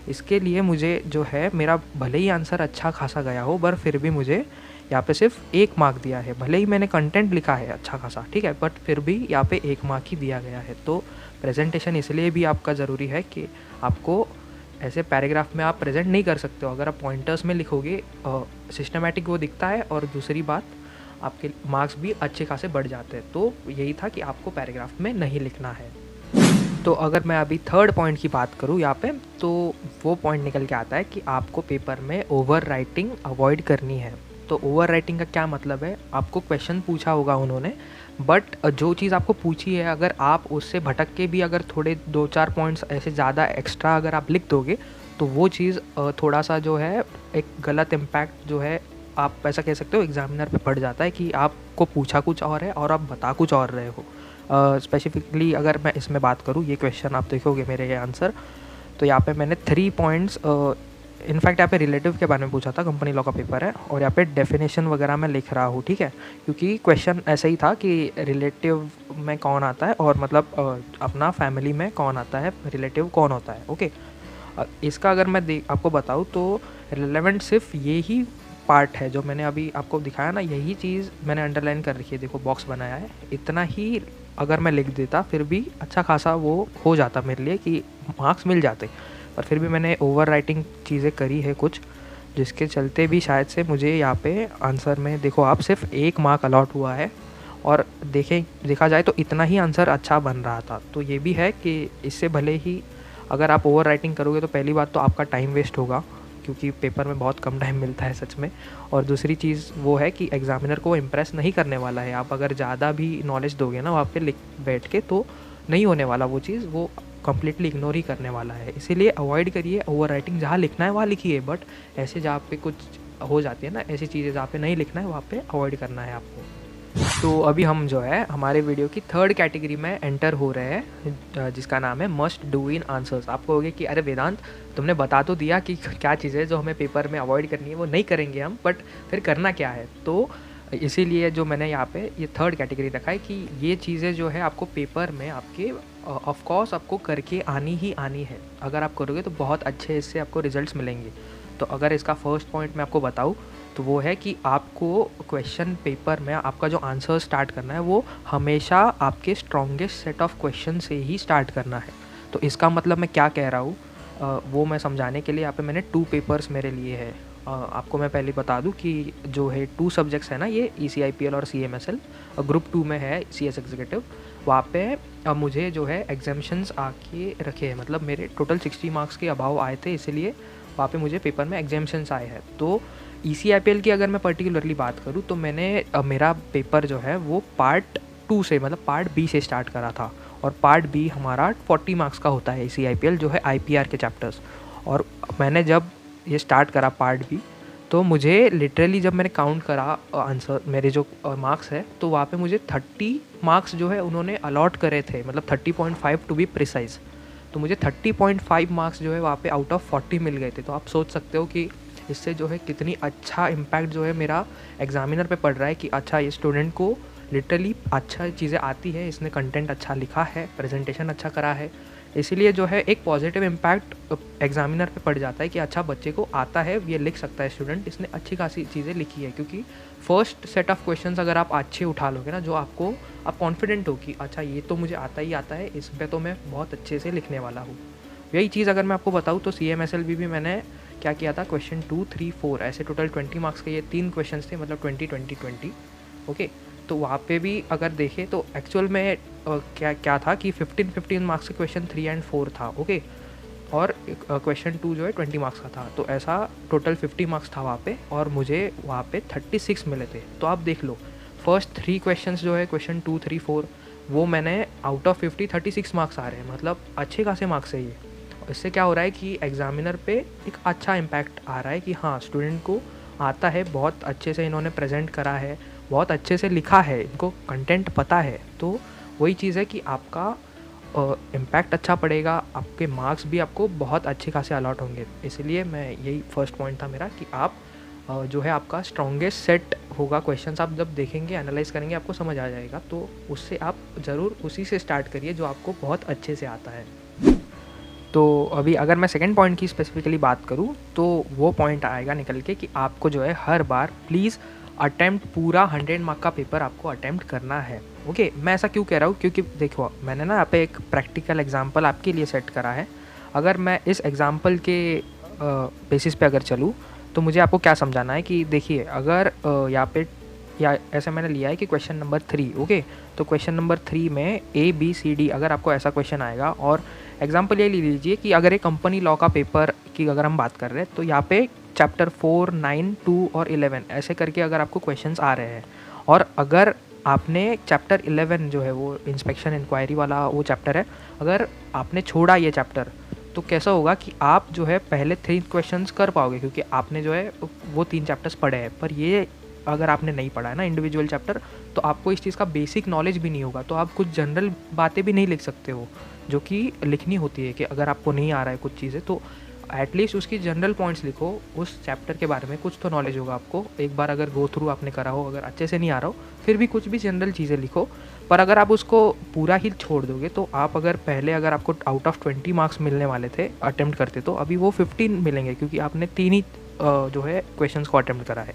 इसके लिए मुझे जो है मेरा भले ही आंसर अच्छा खासा गया हो, पर फिर भी मुझे यहाँ पे सिर्फ 1 मार्क दिया है। भले ही मैंने कंटेंट लिखा है अच्छा खासा, ठीक है, बट फिर भी यहाँ पे 1 मार्क ही दिया गया है। तो प्रेजेंटेशन इसलिए भी आपका ज़रूरी है कि आपको ऐसे पैराग्राफ में आप प्रेजेंट नहीं कर सकते हो। अगर आप पॉइंटर्स में लिखोगे सिस्टमेटिक वो दिखता है, और दूसरी बात आपके मार्क्स भी अच्छे खासे बढ़ जाते हैं। तो यही था कि आपको पैराग्राफ में नहीं लिखना है। तो अगर मैं अभी थर्ड पॉइंट की बात करूँ यहाँ पे, तो वो पॉइंट निकल के आता है कि आपको पेपर में ओवर राइटिंग अवॉइड करनी है। तो ओवर राइटिंग का क्या मतलब है, आपको क्वेश्चन पूछा होगा उन्होंने, बट जो चीज़ आपको पूछी है अगर आप उससे भटक के भी अगर थोड़े 2-4 पॉइंट्स ऐसे ज़्यादा एक्स्ट्रा अगर आप लिख दोगे तो वो चीज़ थोड़ा सा जो है एक गलत इम्पैक्ट जो है, आप ऐसा कह सकते हो एग्जामिनर पे पड़ जाता है कि आपको पूछा कुछ और है और आप बता कुछ और रहे हो। स्पेसिफिकली अगर मैं इसमें बात करूँ, ये क्वेश्चन आप देखोगे मेरे ये आंसर, तो यहाँ पे मैंने 3 पॉइंट्स, इनफैक्ट यहाँ पे रिलेटिव के बारे में पूछा था, कंपनी लॉ का पेपर है, और यहाँ पे डेफिनेशन वगैरह मैं लिख रहा हूँ, ठीक है, क्योंकि क्वेश्चन ऐसा ही था कि रिलेटिव में कौन आता है और मतलब अपना फैमिली में कौन आता है, रिलेटिव कौन होता है। ओके, इसका अगर मैं आपको बताऊँ तो रिलेवेंट सिर्फ ये ही पार्ट है जो मैंने अभी आपको दिखाया ना, यही चीज़ मैंने अंडरलाइन कर रखी है, देखो बॉक्स बनाया है, इतना ही अगर मैं लिख देता फिर भी अच्छा खासा वो हो जाता मेरे लिए कि मार्क्स मिल जाते, पर फिर भी मैंने ओवर राइटिंग चीज़ें करी है कुछ, जिसके चलते भी शायद से मुझे यहाँ पे आंसर में देखो आप सिर्फ 1 मार्क अलॉट हुआ है। और देखा जाए तो इतना ही आंसर अच्छा बन रहा था। तो ये भी है कि इससे भले ही अगर आप ओवर राइटिंग करोगे तो पहली बात तो आपका टाइम वेस्ट होगा, क्योंकि पेपर में बहुत कम टाइम मिलता है सच में, और दूसरी चीज़ वो है कि एग्ज़ामिनर को इम्प्रेस नहीं करने वाला है। आप अगर ज़्यादा भी नॉलेज दोगे ना वहाँ पे लिख बैठ के तो नहीं होने वाला वो चीज़, वो कम्प्लीटली इग्नोर ही करने वाला है। इसीलिए अवॉइड करिए ओवर राइटिंग, जहाँ लिखना है वहाँ लिखिए, बट ऐसे जहाँ पे कुछ हो जाती है ना ऐसी चीज़ें जहाँ पे नहीं लिखना है वहाँ पे अवॉइड करना है आपको। तो अभी हम जो है हमारे वीडियो की थर्ड कैटेगरी में एंटर हो रहे हैं, जिसका नाम है मस्ट डू इन आंसर्स। आप कहोगे कि अरे वेदांत, तुमने बता तो दिया कि क्या चीज़ें जो हमें पेपर में अवॉइड करनी है वो नहीं करेंगे हम, बट फिर करना क्या है। तो इसीलिए जो मैंने यहाँ पे ये थर्ड कैटेगरी रखा है कि ये चीज़ें जो है आपको पेपर में आपके ऑफ कोर्स आपको करके आनी ही आनी है। अगर आप करोगे तो बहुत अच्छे इससे आपको रिजल्ट्स मिलेंगे। तो अगर इसका फर्स्ट पॉइंट मैं आपको बताऊँ तो वो है कि आपको क्वेश्चन पेपर में आपका जो आंसर स्टार्ट करना है वो हमेशा आपके स्ट्रॉन्गेस्ट सेट ऑफ क्वेश्चन से ही स्टार्ट करना है। तो इसका मतलब मैं क्या कह रहा हूँ वो मैं समझाने के लिए यहाँ पे मैंने 2 पेपर्स मेरे लिए है। आपको मैं पहले बता दूँ कि जो है 2 सब्जेक्ट्स है ना, ये ECIPL और CMSL, ग्रुप 2 में है CS एग्जीक्यूटिव। वहाँ पे मुझे जो है एग्जाम्शंस आके रखे हैं, मतलब मेरे टोटल 60 मार्क्स के अभाव आए थे, इसीलिए वहाँ पे मुझे पेपर में एग्जाम्शंस आए हैं। तो ECIPL की अगर मैं पर्टिकुलरली बात करूँ तो मैंने मेरा पेपर जो है वो पार्ट 2 से, मतलब पार्ट B से स्टार्ट करा था, और पार्ट B हमारा 40 मार्क्स का होता है ECIPL जो है IPR के चैप्टर्स। और मैंने जब ये स्टार्ट करा पार्ट B तो मुझे लिटरली जब मैंने काउंट करा आंसर मेरे जो मार्क्स है तो वहाँ पे मुझे 30 मार्क्स जो है उन्होंने अलॉट करे थे, मतलब 30.5 टू बी प्रिसाइज। तो मुझे 30.5 मार्क्स जो है वहाँ पे आउट ऑफ 40 मिल गए थे। तो आप सोच सकते हो कि इससे जो है कितनी अच्छा इम्पैक्ट जो है मेरा एग्जामिनर पे पड़ रहा है कि अच्छा ये स्टूडेंट को लिटरली अच्छा चीज़ें आती है, इसने कंटेंट अच्छा लिखा है, प्रेजेंटेशन अच्छा करा है। इसीलिए जो है एक पॉजिटिव इम्पैक्ट एग्जामिनर पे पड़ जाता है कि अच्छा बच्चे को आता है, ये लिख सकता है स्टूडेंट, इसने अच्छी खासी चीज़ें लिखी है। क्योंकि फर्स्ट सेट ऑफ क्वेश्चंस अगर आप अच्छे उठा लोगे ना, जो आपको आप कॉन्फिडेंट हो कि अच्छा ये तो मुझे आता ही आता है, इस पर तो मैं बहुत अच्छे से लिखने वाला हूँ। यही चीज़ अगर मैं आपको बताऊँ तो CMSL भी मैंने क्या किया था, क्वेश्चन 2, 3, 4 ऐसे टोटल 20 मार्क्स के ये 3 क्वेश्चन थे, मतलब 20-20-20। ओके, तो वहाँ पे भी अगर देखें तो एक्चुअल में क्या था कि 15 मार्क्स के क्वेश्चन 3 एंड 4 था। ओके, और क्वेश्चन 2 जो है 20 मार्क्स का था, तो ऐसा टोटल 50 मार्क्स था वहाँ पे, और मुझे वहाँ पे 36 मिले थे। तो आप देख लो फर्स्ट 3 क्वेश्चंस जो है क्वेश्चन 2, 3, 4 वो मैंने आउट ऑफ 50 36 मार्क्स आ रहे हैं, मतलब अच्छे खासे मार्क्स है ये। इससे क्या हो रहा है कि एग्जामिनर पे एक अच्छा इम्पैक्ट आ रहा है कि हाँ स्टूडेंट को आता है, बहुत अच्छे से इन्होंने प्रेजेंट करा है, बहुत अच्छे से लिखा है, इनको कंटेंट पता है। तो वही चीज़ है कि आपका इम्पैक्ट अच्छा पड़ेगा, आपके मार्क्स भी आपको बहुत अच्छे खासे अलॉट होंगे। इसलिए मैं यही फर्स्ट पॉइंट था मेरा कि आप जो है आपका स्ट्रॉन्गेस्ट सेट होगा क्वेश्चंस, आप जब देखेंगे एनालाइज करेंगे आपको समझ आ जाएगा। तो उससे आप ज़रूर उसी से स्टार्ट करिए जो आपको बहुत अच्छे से आता है। तो अभी अगर मैं सेकंड पॉइंट की स्पेसिफिकली बात करूँ तो वो पॉइंट आएगा निकल के कि आपको जो है हर बार प्लीज़ अटैम्प्ट पूरा 100 मार्क का पेपर आपको अटैम्प्ट करना है। ओके, मैं ऐसा क्यों कह रहा हूँ, क्योंकि देखो मैंने ना यहाँ पे एक प्रैक्टिकल एग्जांपल आपके लिए सेट करा है। अगर मैं इस एग्जांपल के बेसिस पे अगर चलूँ तो मुझे आपको क्या समझाना है कि देखिए अगर यहाँ पे या ऐसे मैंने लिया है कि क्वेश्चन नंबर 3, ओके। तो क्वेश्चन नंबर 3 में ABCD अगर आपको ऐसा क्वेश्चन आएगा, और एग्जांपल ये ले लीजिए कि अगर एक कंपनी लॉ का पेपर की अगर हम बात कर रहे हैं, तो यहाँ पे चैप्टर 4, 9, 2 और 11 ऐसे करके अगर आपको क्वेश्चंस आ रहे हैं, और अगर आपने चैप्टर 11 जो है वो इंस्पेक्शन इंक्वायरी वाला वो चैप्टर है, अगर आपने छोड़ा ये चैप्टर, तो कैसा होगा कि आप जो है पहले 3 क्वेश्चंस कर पाओगे, क्योंकि आपने जो है वो 3 चैप्टर्स पढ़े हैं। पर ये अगर आपने नहीं पढ़ा है ना इंडिविजुअल चैप्टर, तो आपको इस चीज़ का बेसिक नॉलेज भी नहीं होगा, तो आप कुछ जनरल बातें भी नहीं लिख सकते हो जो कि लिखनी होती है। कि अगर आपको नहीं आ रहा है कुछ चीज़ें, तो एटलीस्ट उसकी जनरल पॉइंट्स लिखो, उस चैप्टर के बारे में कुछ तो नॉलेज होगा आपको। एक बार अगर गो थ्रू आपने करा हो, अगर अच्छे से नहीं आ रहा हो, फिर भी कुछ भी जनरल चीज़ें लिखो। पर अगर आप उसको पूरा ही छोड़ दोगे, तो आप अगर पहले अगर आपको आउट ऑफ 20 मार्क्स मिलने वाले थे अटेम्प्ट करते, तो अभी वो 15 मिलेंगे, क्योंकि आपने 3 ही जो है क्वेश्चंस को अटेम्प्ट करा है।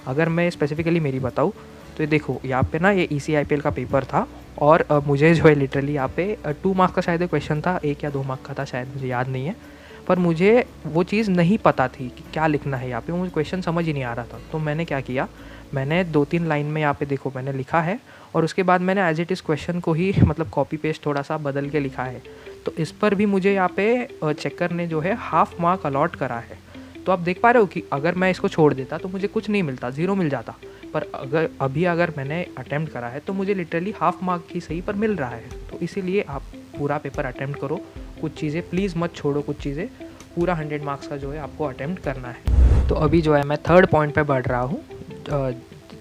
अगर मैं स्पेसिफिकली मेरी बताऊँ, तो ये देखो यहाँ पे ना ये ECIPL का पेपर था, और मुझे जो है लिटरली यहाँ पे 2 मार्क्स का शायद क्वेश्चन था, 1 या 2 मार्क्स का था शायद, मुझे याद नहीं है। पर मुझे वो चीज़ नहीं पता थी कि क्या लिखना है यहाँ पे, मुझे क्वेश्चन समझ ही नहीं आ रहा था। तो मैंने क्या किया, मैंने 2-3 लाइन में यहाँ पे देखो मैंने लिखा है, और उसके बाद मैंने एज इट इज़ क्वेश्चन को ही मतलब कॉपी पेस्ट थोड़ा सा बदल के लिखा है। तो इस पर भी मुझे यहाँ पे चेकर ने जो है हाफ मार्क अलॉट करा है। तो आप देख पा रहे हो कि अगर मैं इसको छोड़ देता तो मुझे कुछ नहीं मिलता, 0 मिल जाता। पर अगर मैंने अटैम्प्ट करा है, तो मुझे लिटरली हाफ मार्क ही सही पर मिल रहा है। तो इसीलिए आप पूरा पेपर अटैम्प्ट करो, कुछ चीज़ें प्लीज़ मत छोड़ो, कुछ चीज़ें पूरा 100 मार्क्स का जो है आपको अटैम्प्ट करना है। तो अभी जो है मैं 3rd पॉइंट पे बढ़ रहा हूँ,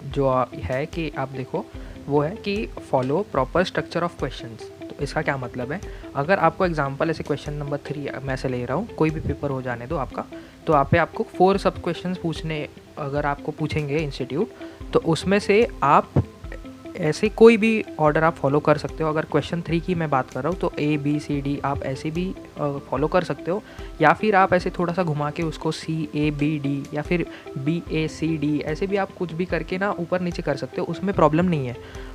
जो है कि आप देखो वो है कि follow proper structure of questions. तो इसका क्या मतलब है, अगर आपको एग्जांपल ऐसे क्वेश्चन नंबर 3 मैं से ले रहा हूँ, कोई भी पेपर हो जाने दो आपका, तो आप पे आपको 4 सब क्वेश्चंस पूछने अगर आपको पूछेंगे इंस्टीट्यूट, तो उसमें से आप ऐसे कोई भी ऑर्डर आप फॉलो कर सकते हो। अगर क्वेश्चन 3 की मैं बात कर रहा हूँ, तो ABCD आप ऐसे भी फॉलो कर सकते हो, या फिर आप ऐसे थोड़ा सा घुमा के उसको CABD या फिर BACD ऐसे भी आप कुछ भी करके ना ऊपर नीचे कर सकते हो, उसमें प्रॉब्लम नहीं है।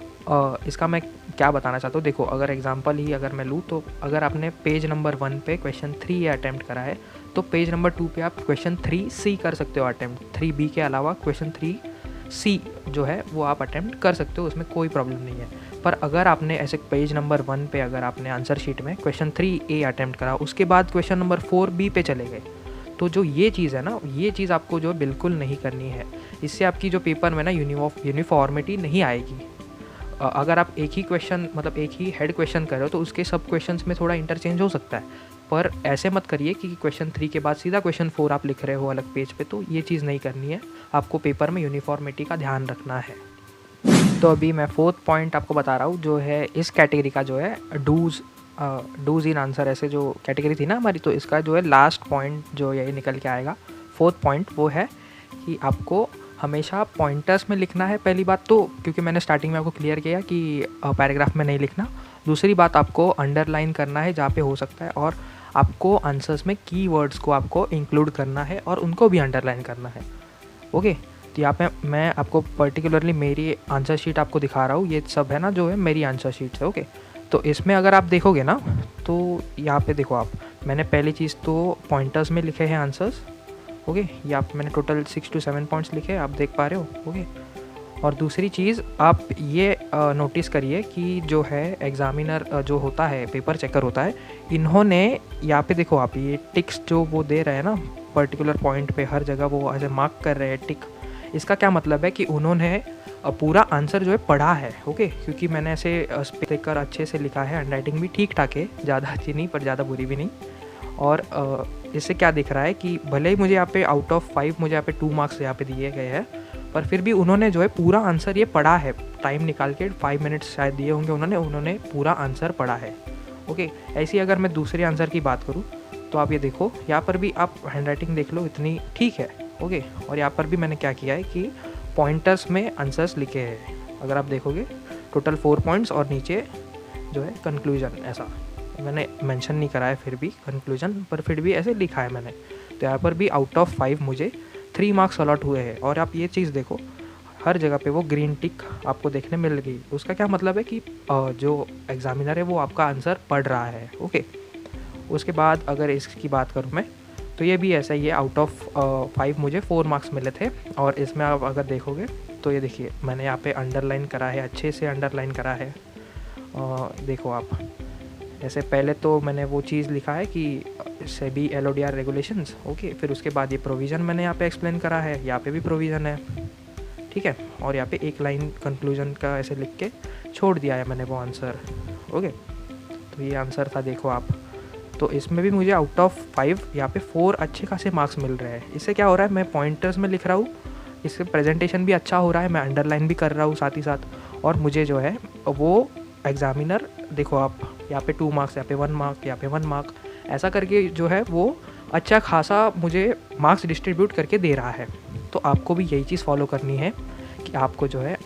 इसका मैं क्या बताना चाहता हूँ, देखो अगर एग्जांपल ही अगर मैं लूँ, तो अगर आपने पेज नंबर 1 पे क्वेश्चन 3 अटैम्प्ट करा है, तो पेज नंबर 2 पे आप क्वेश्चन 3C कर सकते हो अटैम्प्ट। 3B के अलावा क्वेश्चन 3C जो है वो आप अटैम्प्ट कर सकते हो, उसमें कोई प्रॉब्लम नहीं है। पर अगर आपने ऐसे पेज नंबर 1 पे अगर आपने आंसर शीट में क्वेश्चन 3A अटैम्प्ट करा, उसके बाद क्वेश्चन नंबर 4B पे चले गए, तो जो ये चीज़ है ना, ये चीज़ आपको जो बिल्कुल नहीं करनी है। इससे आपकी जो पेपर में ना यूनिफॉर्मिटी नहीं आएगी। अगर आप एक ही क्वेश्चन मतलब एक ही हेड क्वेश्चन कर रहे हो, तो उसके सब क्वेश्चंस में थोड़ा इंटरचेंज हो सकता है, पर ऐसे मत करिए कि क्वेश्चन 3 के बाद सीधा क्वेश्चन 4 आप लिख रहे हो अलग पेज पे। तो ये चीज़ नहीं करनी है, आपको पेपर में यूनिफॉर्मिटी का ध्यान रखना है। तो अभी मैं 4th पॉइंट आपको बता रहा हूँ, जो है इस कैटेगरी का जो है डूज इन आंसर ऐसे जो कैटेगरी थी ना हमारी, तो इसका जो है लास्ट पॉइंट जो यही निकल के आएगा 4th पॉइंट, वो है कि आपको हमेशा पॉइंटर्स में लिखना है। पहली बात तो क्योंकि मैंने स्टार्टिंग में आपको क्लियर किया कि पैराग्राफ में नहीं लिखना। दूसरी बात, आपको अंडरलाइन करना है जहाँ पे हो सकता है, और आपको आंसर्स में कीवर्ड्स को आपको इंक्लूड करना है और उनको भी अंडरलाइन करना है। ओके, तो यहाँ पे मैं आपको पर्टिकुलरली मेरी आंसर शीट आपको दिखा रहा हूँ। ये सब है ना जो है मेरी आंसर शीट है। ओके, तो इसमें अगर आप देखोगे ना, तो यहाँ पे देखो आप, मैंने पहली चीज़ तो पॉइंटर्स में लिखे हैं आंसर्स। ओके, यहाँ पे मैंने टोटल 6 to 7 पॉइंट्स लिखे, आप देख पा रहे हो। ओके, और दूसरी चीज़ आप ये नोटिस करिए कि जो है एग्ज़ामिनर जो होता है, पेपर चेकर होता है, इन्होंने यहाँ पे देखो आप ये टिक्स जो वो दे रहे हैं ना पर्टिकुलर पॉइंट पे, हर जगह वो ऐसे मार्क कर रहे हैं टिक। इसका क्या मतलब है कि उन्होंने पूरा आंसर जो है पढ़ा है। ओके, क्योंकि मैंने ऐसे देखकर अच्छे से लिखा है, हैंडराइटिंग भी ठीक ठाक है, ज़्यादा अच्छी नहीं पर ज़्यादा बुरी भी नहीं। और इससे क्या दिख रहा है कि भले ही मुझे यहाँ पे आउट ऑफ 5 मुझे यहाँ पे 2 मार्क्स यहाँ पे दिए गए हैं, पर फिर भी उन्होंने जो है पूरा आंसर ये पढ़ा है। टाइम निकाल के 5 मिनट्स शायद दिए होंगे उन्होंने पूरा आंसर पढ़ा है। ओके, ऐसी अगर मैं दूसरे आंसर की बात करूँ, तो आप ये देखो, यहाँ पर भी आप हैंडराइटिंग देख लो, इतनी ठीक है। ओके, और यहाँ पर भी मैंने क्या किया है कि पॉइंटर्स में आंसर्स लिखे हैं। अगर आप देखोगे टोटल 4 पॉइंट्स और नीचे जो है कंक्लूजन, ऐसा मैंने मेंशन नहीं करा है फिर भी कंक्लूजन, पर फिर भी ऐसे लिखा है मैंने। तो यहाँ पर भी आउट ऑफ 5 मुझे 3 मार्क्स अलॉट हुए हैं। और आप ये चीज़ देखो, हर जगह पे वो ग्रीन टिक आपको देखने मिल गई। उसका क्या मतलब है कि जो एग्ज़ामिनर है वो आपका आंसर पढ़ रहा है। ओके, उसके बाद अगर इसकी बात करूँ मैं, तो ये भी ऐसा ही है, आउट ऑफ 5 मुझे 4 मार्क्स मिले थे। और इसमें आप अगर देखोगे तो ये देखिए मैंने यहाँ पे अंडरलाइन करा है, अच्छे से अंडरलाइन करा है। देखो आप, ऐसे पहले तो मैंने वो चीज़ लिखा है कि सेबी LODR रेगुलेशंस, ओके। फिर उसके बाद ये प्रोविज़न मैंने यहाँ पे एक्सप्लेन करा है, यहाँ पे भी प्रोविज़न है, ठीक है। और यहाँ पे एक लाइन कंक्लूजन का ऐसे लिख के छोड़ दिया है मैंने वो आंसर, ओके। तो ये आंसर था, देखो आप। तो इसमें भी मुझे आउट ऑफ 5 यहाँ पे 4 अच्छे खासे मार्क्स मिल रहे हैं। इससे क्या हो रहा है, मैं पॉइंटर्स में लिख रहा हूँ, इससे प्रेजेंटेशन भी अच्छा हो रहा है, मैं अंडरलाइन भी कर रहा हूँ साथ ही साथ। और मुझे जो है वो एग्ज़ामिनर, देखो आप, यहाँ पे 2 मार्क्स, यहाँ पे 1 मार्क, यहाँ पे 1 मार्क, ऐसा करके जो है वो अच्छा खासा मुझे मार्क्स डिस्ट्रीब्यूट करके दे रहा है। तो आपको भी यही चीज़ फॉलो करनी है कि आपको जो है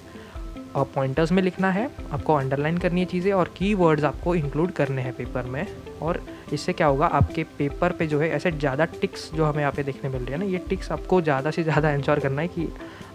पॉइंटर्स में लिखना है, आपको अंडरलाइन करनी है चीज़ें, और कीवर्ड्स आपको इंक्लूड करने हैं पेपर में। और इससे क्या होगा, आपके पेपर पे जो है ऐसे ज़्यादा टिक्स जो हमें यहाँ पे देखने मिल रही है ना, ये टिक्स आपको ज़्यादा से ज़्यादा इंश्योर करना है कि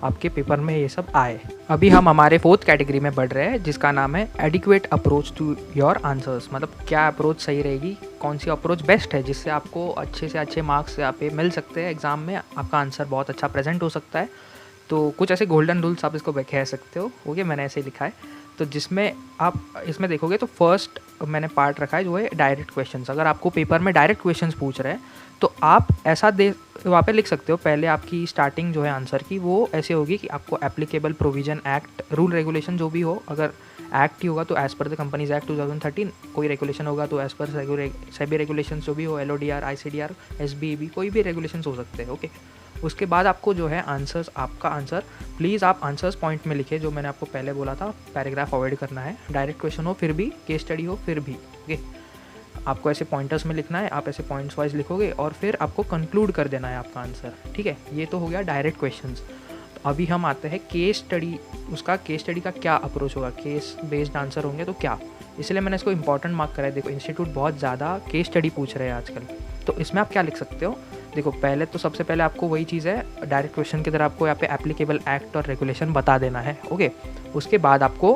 आपके पेपर में ये सब आए। अभी हम हमारे 4th कैटेगरी में बढ़ रहे हैं, जिसका नाम है adequate approach to your answers. मतलब क्या अप्रोच सही रहेगी, कौन सी अप्रोच बेस्ट है जिससे आपको अच्छे से अच्छे मार्क्स यहाँ पे मिल सकते हैं एग्ज़ाम में, आपका आंसर बहुत अच्छा प्रेजेंट हो सकता है। तो कुछ ऐसे गोल्डन रूल्स आप इसको कह सकते हो, ओके, मैंने ऐसे लिखा है। तो जिसमें आप इसमें देखोगे तो फर्स्ट मैंने पार्ट रखा है जो है डायरेक्ट क्वेश्चंस। अगर आपको पेपर में डायरेक्ट क्वेश्चंस पूछ रहे हैं तो आप ऐसा दे वहाँ पे लिख सकते हो, पहले आपकी स्टार्टिंग जो है आंसर की वो ऐसे होगी कि आपको applicable provision act, rule regulation जो भी हो, अगर एक्ट ही होगा तो as per the companies act 2013, कोई रेगुलेशन होगा तो एज़ पर सेबी रेगुलेशन जो भी हो, LODR, ICDR, SBEB, कोई भी रेगुलेशन हो सकते हैं, ओके। उसके बाद आपको जो है आंसर्स, आपका आंसर प्लीज़ आप आंसर्स पॉइंट में लिखे, जो मैंने आपको पहले बोला था, पैराग्राफ अवॉइड करना है। डायरेक्ट क्वेश्चन हो फिर भी, केस स्टडी हो फिर भी, ओके, आपको ऐसे पॉइंटर्स में लिखना है। आप ऐसे पॉइंट्स वाइज लिखोगे और फिर आपको कंक्लूड कर देना है आपका आंसर, ठीक है। ये तो हो गया डायरेक्ट क्वेश्चंस। तो अभी हम आते हैं केस स्टडी। उसका केस स्टडी का क्या अप्रोच होगा, केस बेस्ड आंसर होंगे तो क्या, इसलिए मैंने इसको इंपॉर्टेंट मार्क करा है। देखो इंस्टीट्यूट बहुत ज़्यादा केस स्टडी पूछ रहे हैं आजकल, तो इसमें आप क्या लिख सकते हो। देखो पहले तो सबसे पहले आपको वही चीज़ है, डायरेक्ट क्वेश्चन की तरह आपको यहाँ पे एप्लीकेबल एक्ट और रेगुलेशन बता देना है, ओके। उसके बाद आपको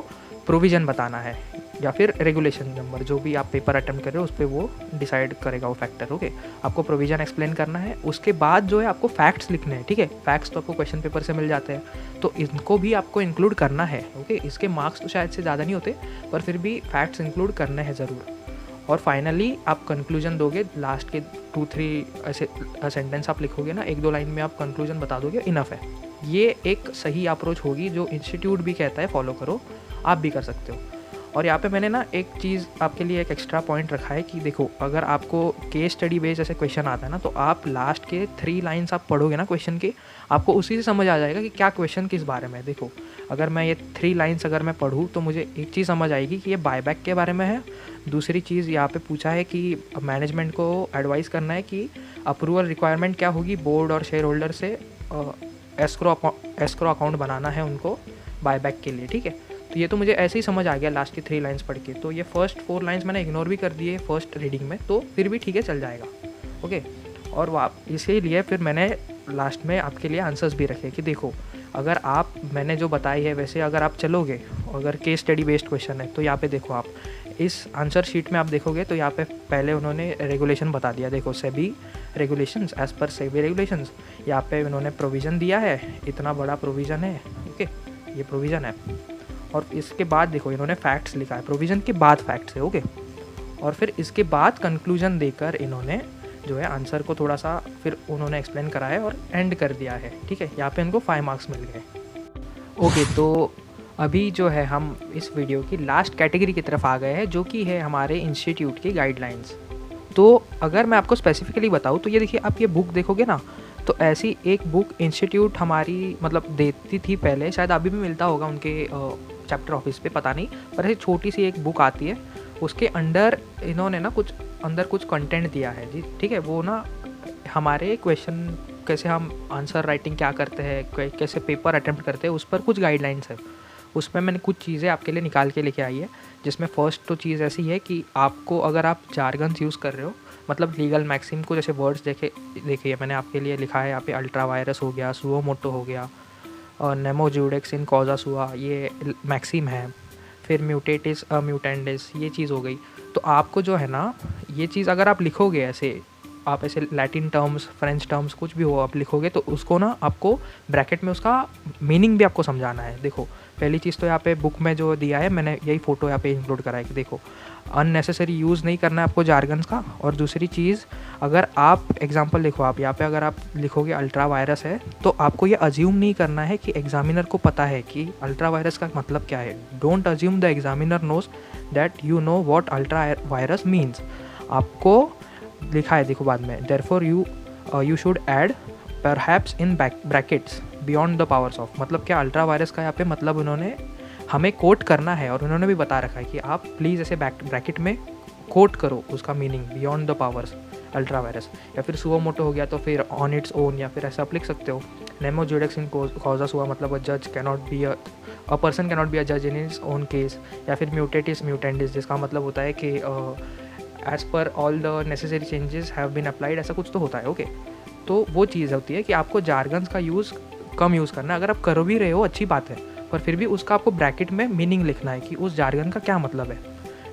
प्रोविज़न बताना है या फिर रेगुलेशन नंबर, जो भी आप पेपर अटेम्प्ट कर रहे हो उस पर वो डिसाइड करेगा वो फैक्टर, ओके। आपको प्रोविज़न एक्सप्लेन करना है। उसके बाद जो है आपको फैक्ट्स लिखने हैं, ठीक है। फैक्ट्स तो आपको क्वेश्चन पेपर से मिल जाते हैं, तो इनको भी आपको इंक्लूड करना है, ओके। इसके मार्क्स तो शायद से ज़्यादा नहीं होते, पर फिर भी फैक्ट्स इंक्लूड करने हैं ज़रूर। और फाइनली आप कंक्लूजन दोगे, लास्ट के 2-3 ऐसे सेंटेंस आप लिखोगे ना, 1-2 लाइन में आप कंक्लूजन बता दोगे, इनफ है। ये एक सही अप्रोच होगी जो इंस्टीट्यूट भी कहता है फॉलो करो, आप भी कर सकते हो। और यहाँ पे मैंने ना एक चीज़ आपके लिए एक एक्स्ट्रा पॉइंट रखा है कि देखो अगर आपको केस स्टडी बेस्ड ऐसे क्वेश्चन आता है ना, तो आप लास्ट के 3 लाइन्स आप पढ़ोगे ना क्वेश्चन के, आपको उसी से समझ आ जाएगा कि क्या क्वेश्चन किस बारे में है। देखो अगर मैं ये 3 लाइन्स अगर मैं पढ़ूँ तो मुझे एक चीज़ समझ आएगी कि ये बायबैक के बारे में है। दूसरी चीज़ यहाँ पे पूछा है कि मैनेजमेंट को एडवाइस करना है कि अप्रूवल रिक्वायरमेंट क्या होगी, बोर्ड और शेयर होल्डर से एस्क्रो अकाउंट बनाना है उनको बायबैक के लिए, ठीक है। तो ये तो मुझे ऐसे ही समझ आ गया लास्ट की 3 लाइन्स पढ़ के। तो ये फर्स्ट 4 लाइन्स मैंने इग्नोर भी कर दिए फर्स्ट रीडिंग में, तो फिर भी ठीक है, चल जाएगा, ओके। और इसीलिए फिर मैंने लास्ट में आपके लिए आंसर्स भी रखे कि देखो अगर आप मैंने जो बताई है वैसे अगर आप चलोगे, अगर केस स्टडी बेस्ड क्वेश्चन है तो यहाँ पे देखो आप इस आंसर शीट में आप देखोगे तो यहाँ पे पहले उन्होंने रेगुलेशन बता दिया। देखो SEBI regulations, as per SEBI regulations, यहाँ पे उन्होंने प्रोविज़न दिया है, इतना बड़ा प्रोविज़न है, ओके, ये प्रोविज़न है। और इसके बाद देखो इन्होंने फैक्ट्स लिखा है, प्रोविज़न के बाद फैक्ट्स है, ओके। और फिर इसके बाद कंक्लूजन देकर इन्होंने जो है आंसर को थोड़ा सा फिर उन्होंने एक्सप्लेन करा है और एंड कर दिया है, ठीक है। यहाँ पे इनको 5 मार्क्स मिल गए, ओके। तो अभी जो है हम इस वीडियो की लास्ट कैटेगरी की तरफ आ गए हैं, जो कि है हमारे इंस्टीट्यूट की गाइडलाइंस। तो अगर मैं आपको स्पेसिफिकली बताऊँ तो ये देखिए, आप ये बुक देखोगे ना, तो ऐसी एक बुक इंस्टीट्यूट हमारी मतलब देती थी पहले, शायद अभी भी मिलता होगा उनके चैप्टर ऑफिस पे, पता नहीं, पर ऐसी छोटी सी एक बुक आती है, उसके अंडर इन्होंने ना कुछ अंदर कुछ कंटेंट दिया है जी, ठीक है। वो ना हमारे क्वेश्चन कैसे हम आंसर राइटिंग क्या करते हैं, कैसे पेपर अटेम्प्ट करते हैं, उस पर कुछ गाइडलाइंस है। उसमें मैंने कुछ चीज़ें आपके लिए निकाल के लेके आई है, जिसमें फर्स्ट तो चीज़ ऐसी है कि आपको अगर आप जार्गन्स यूज़ कर रहे हो, मतलब लीगल मैक्सिम को जैसे वर्ड्स देखिए मैंने आपके लिए लिखा है यहाँ पे, अल्ट्रा वायरस हो गया, सुओ मोटो हो गया, और नेमो ज्यूडेक्स इन कॉजा सुआ, ये मैक्सिम है। फिर म्यूटेटिस म्यूटेंडिस, ये चीज़ हो गई। तो आपको जो है ना ये चीज़ अगर आप लिखोगे ऐसे आप ऐसे लैटिन टर्म्स, फ्रेंच टर्म्स कुछ भी हो आप लिखोगे तो उसको ना आपको ब्रैकेट में उसका मीनिंग भी आपको समझाना है। देखो पहली चीज़ तो यहाँ पे बुक में जो दिया है मैंने यही फ़ोटो यहाँ पे इंक्लूड करा है कि देखो अननेसेसरी यूज़ नहीं करना है आपको जार्गन्स का। और दूसरी चीज़, अगर आप एग्जांपल देखो, आप यहाँ पे अगर आप लिखोगे अल्ट्रा वायरस है तो आपको ये अज्यूम नहीं करना है कि एग्जामिनर को पता है कि अल्ट्रा वायरस का मतलब क्या है। Don't assume the examiner knows that you know what ultra vires means. आपको लिखा है देखो बाद में, therefore you should add perhaps in brackets beyond the powers of. मतलब क्या अल्ट्रा वायरस का यहाँ पे मतलब उन्होंने हमें कोट करना है और उन्होंने भी बता रखा है कि आप प्लीज़ ऐसे ब्रैकेट में कोट करो उसका meaning beyond the powers ultra vires. या फिर सुओ मोटो हो गया तो फिर ऑन इट्स ओन, या फिर ऐसा आप लिख सकते हो नेमो जुडेक्स इन कॉजा सुआ, मतलब a person cannot be a जज इन इट्स ओन केस। या फिर म्यूटेटिस म्यूटेंडिस, जिसका मतलब होता है कि as per all the necessary changes have been applied, ऐसा कुछ तो होता है। ओके तो वो चीज़ होती है कि आपको जार्गन्स का यूज़ कम यूज़ करना है। अगर आप कर भी रहे हो अच्छी बात है, पर फिर भी उसका आपको ब्रैकेट में मीनिंग लिखना है कि उस जार्गन का क्या मतलब है।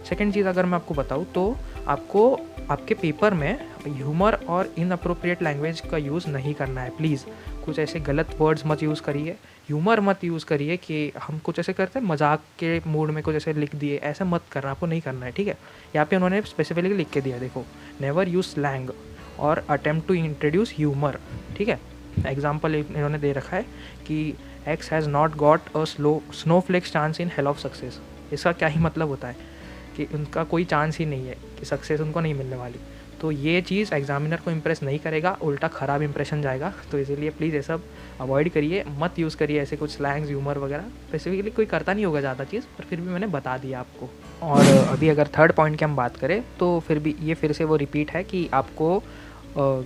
सेकंड चीज़ अगर मैं आपको बताऊँ तो आपको आपके पेपर में ह्यूमर और इनअप्रोप्रिएट लैंग्वेज का यूज़ नहीं करना है। प्लीज़ कुछ ऐसे गलत वर्ड्स मत यूज़ करिए, ह्यूमर मत यूज़ करिए कि हम कुछ ऐसे करते हैं मजाक के मूड में कुछ ऐसे लिख दिए, ऐसे मत करना, आपको नहीं करना है। ठीक है, यहाँ पे उन्होंने स्पेसिफिकली लिख के दिया, देखो नेवर यूज स्लैंग और अटेम्प्ट टू इंट्रोड्यूस ह्यूमर। ठीक है, एग्जाम्पल इन्होंने दे रखा है कि x has not got a snowflakes chance in hell of success. इसका क्या ही मतलब होता है कि उनका कोई चांस ही नहीं है कि सक्सेस उनको नहीं मिलने वाली। तो ये चीज़ एग्जामिनर को इम्प्रेस नहीं करेगा, उल्टा ख़राब इंप्रेशन जाएगा। तो इसीलिए प्लीज़ ये सब अवॉइड करिए, मत यूज़ करिए ऐसे कुछ स्लैंग्स ह्यूमर वगैरह। स्पेसिफिकली कोई करता नहीं होगा ज़्यादा चीज़, पर फिर भी मैंने बता दिया आपको। और अभी अगर थर्ड पॉइंट की हम बात करें तो फिर भी ये फिर से वो रिपीट है कि आपको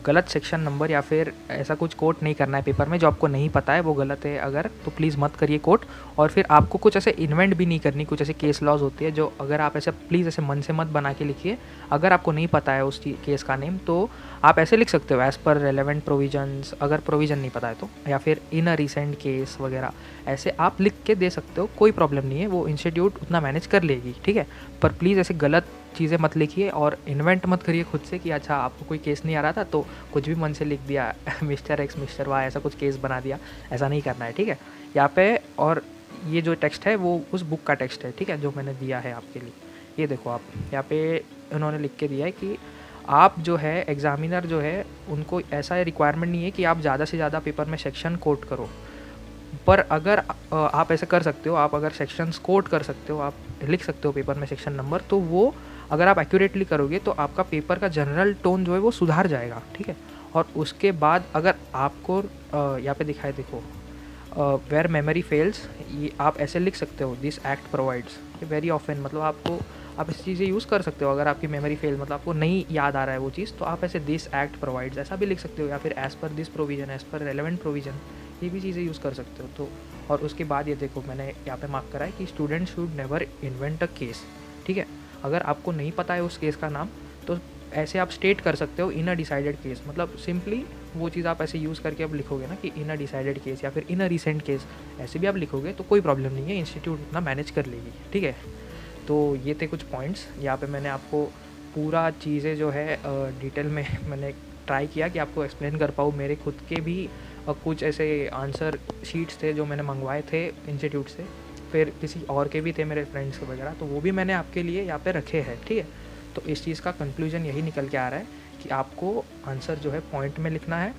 गलत सेक्शन नंबर या फिर ऐसा कुछ कोट नहीं करना है पेपर में जो आपको नहीं पता है, वो गलत है अगर, तो प्लीज़ मत करिए कोट। और फिर आपको कुछ ऐसे इन्वेंट भी नहीं करनी, कुछ ऐसे केस लॉज होती है जो अगर आप ऐसे प्लीज़ ऐसे मन से मत बना के लिखिए। अगर आपको नहीं पता है उस केस का नेम तो आप ऐसे लिख सकते हो एज़ पर रेलेवेंट प्रोविजंस, अगर प्रोविज़न नहीं पता है तो, या फिर इन अ रिसेंट केस वगैरह ऐसे आप लिख के दे सकते हो, कोई प्रॉब्लम नहीं है, वो इंस्टीट्यूट उतना मैनेज कर लेगी। ठीक है, पर प्लीज़ ऐसे गलत चीज़ें मत लिखिए और इन्वेंट मत करिए खुद से कि अच्छा आपको कोई केस नहीं आ रहा था तो कुछ भी मन से लिख दिया मिस्टर एक्स मिस्टर वाई ऐसा कुछ केस बना दिया, ऐसा नहीं करना है। ठीक है, यहाँ पे और ये जो टेक्स्ट है वो उस बुक का टेक्स्ट है, ठीक है, जो मैंने दिया है आपके लिए। ये देखो आप यहाँ पे उन्होंने लिख के दिया है कि आप जो है एग्ज़ामिनर जो है उनको ऐसा रिक्वायरमेंट नहीं है कि आप ज़्यादा से ज़्यादा पेपर में सेक्शन कोट करो, पर अगर आप ऐसे कर सकते हो, आप अगर सेक्शंस कोट कर सकते हो, आप लिख सकते हो पेपर में सेक्शन नंबर, तो वो अगर आप एक्यूरेटली करोगे तो आपका पेपर का जनरल टोन जो है वो सुधार जाएगा। ठीक है, और उसके बाद अगर आपको यहाँ पे दिखाए देखो वेयर मेमोरी फेल्स, ये आप ऐसे लिख सकते हो this act provides very often, मतलब आपको आप इस चीज़ें यूज़ कर सकते हो। अगर आपकी मेमोरी फेल मतलब आपको नहीं याद आ रहा है वो चीज़, तो आप ऐसे दिस एक्ट प्रोवाइड्स ऐसा भी लिख सकते हो, या फिर as per this provision, as per relevant provision, ये भी चीज़ें यूज़ कर सकते हो। तो और उसके बाद ये देखो मैंने यहाँ पे मार्क करा है कि student should never invent a case. ठीक है, अगर आपको नहीं पता है उस केस का नाम तो ऐसे आप स्टेट कर सकते हो इन अ डिसाइडेड केस, मतलब सिंपली वो चीज़ आप ऐसे यूज़ करके अब लिखोगे ना कि इन अ डिसाइडेड केस या फिर इन अ रिसेंट केस, ऐसे भी आप लिखोगे तो कोई प्रॉब्लम नहीं है, इंस्टीट्यूट उतना मैनेज कर लेगी। ठीक है, तो ये थे कुछ पॉइंट्स। यहाँ पे मैंने आपको पूरा चीज़ें जो है डिटेल में मैंने ट्राई किया कि आपको एक्सप्लेन कर पाऊँ। मेरे खुद के भी कुछ ऐसे आंसर शीट्स थे जो मैंने मंगवाए थे इंस्टीट्यूट से, फिर किसी और के भी थे मेरे फ्रेंड्स के वगैरह, तो वो भी मैंने आपके लिए यहाँ पे रखे हैं। ठीक है, तो इस चीज़ का कंक्लूजन यही निकल के आ रहा है कि आपको आंसर जो है पॉइंट में लिखना है,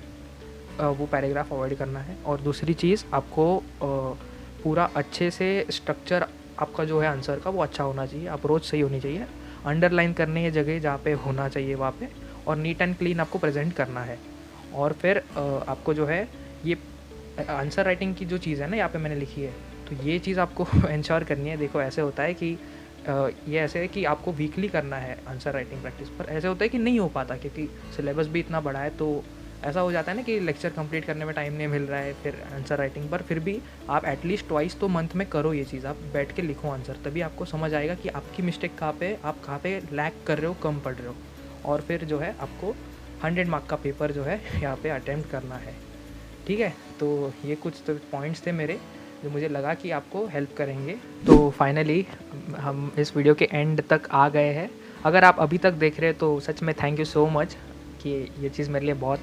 वो पैराग्राफ अवॉइड करना है। और दूसरी चीज़ आपको पूरा अच्छे से स्ट्रक्चर आपका जो है आंसर का वो अच्छा होना चाहिए, अप्रोच सही होनी चाहिए, अंडरलाइन करनी है जगह जहाँ पे होना चाहिए वहाँ पे, और नीट एंड क्लीन आपको प्रेजेंट करना है। और फिर आपको जो है ये आंसर राइटिंग की जो चीज़ है ना यहाँ पे मैंने लिखी है, तो ये चीज़ आपको इंश्योर करनी है। देखो ऐसे होता है कि ये ऐसे है कि आपको वीकली करना है आंसर राइटिंग प्रैक्टिस, पर ऐसे होता है कि नहीं हो पाता क्योंकि सिलेबस भी इतना बड़ा है, तो ऐसा हो जाता है ना कि लेक्चर कंप्लीट करने में टाइम नहीं मिल रहा है फिर आंसर राइटिंग पर। फिर भी आप एटलीस्ट ट्वाइस तो मंथ में करो ये चीज़, आप बैठ के लिखो आंसर, तभी आपको समझ आएगा कि आपकी मिस्टेक कहाँ पे, आप कहाँ पे लैग कर रहे हो, कम पढ़ रहे हो, और फिर जो है आपको 100 मार्क का पेपर जो है यहाँ पे अटेम्प्ट करना है। ठीक है, तो ये कुछ तो पॉइंट्स थे मेरे जो मुझे लगा कि आपको हेल्प करेंगे। तो फाइनली हम इस वीडियो के एंड तक आ गए हैं। अगर आप अभी तक देख रहे हैं तो सच में थैंक यू सो मच देखिए ये चीज़ मेरे लिए बहुत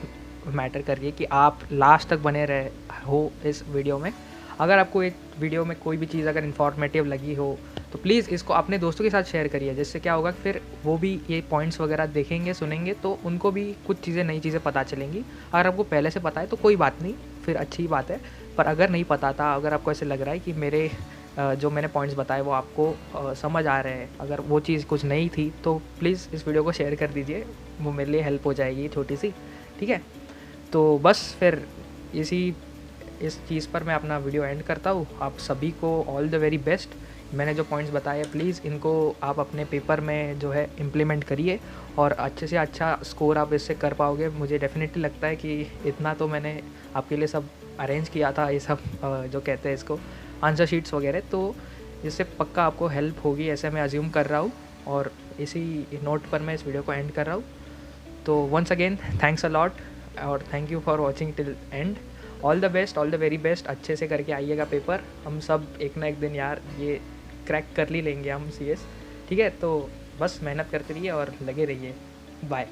मैटर कर रही है कि आप लास्ट तक बने रहे हो इस वीडियो में। अगर आपको एक वीडियो में कोई भी चीज़ अगर इन्फॉर्मेटिव लगी हो तो प्लीज़ इसको अपने दोस्तों के साथ शेयर करिए, जिससे क्या होगा फिर वो भी ये पॉइंट्स वगैरह देखेंगे सुनेंगे तो उनको भी कुछ चीज़ें नई चीज़ें पता चलेंगी। अगर आपको पहले से पता है तो कोई बात नहीं, फिर अच्छी बात है। पर अगर नहीं पता था, अगर आपको ऐसे लग रहा है कि मेरे जो मैंने पॉइंट्स बताए वो आपको समझ आ रहे हैं, अगर वो चीज़ कुछ नई थी तो प्लीज़ इस वीडियो को शेयर कर दीजिए, वो मेरे लिए हेल्प हो जाएगी छोटी सी, ठीक है। तो बस फिर इस चीज़ पर मैं अपना वीडियो एंड करता हूँ। आप सभी को ऑल द वेरी बेस्ट। मैंने जो पॉइंट्स बताए प्लीज़ इनको आप अपने पेपर में जो है इम्प्लीमेंट करिए और अच्छे से अच्छा स्कोर आप इससे कर पाओगे। मुझे डेफिनेटली लगता है कि इतना तो मैंने आपके लिए सब अरेंज किया था, ये सब जो कहते हैं इसको आंसर शीट्स वगैरह, तो इससे पक्का आपको हेल्प होगी ऐसे मैं अज्यूम कर रहा हूँ। और इसी नोट पर मैं इस वीडियो को एंड कर रहा हूँ। तो once again thanks a lot और thank you for watching till end. All the best, all the very best. अच्छे से करके आइएगा पेपर, हम सब एक ना एक दिन यार ये क्रैक कर ही लेंगे हम CS, ठीक है। तो बस मेहनत करते रहिए और लगे रहिए। बाय।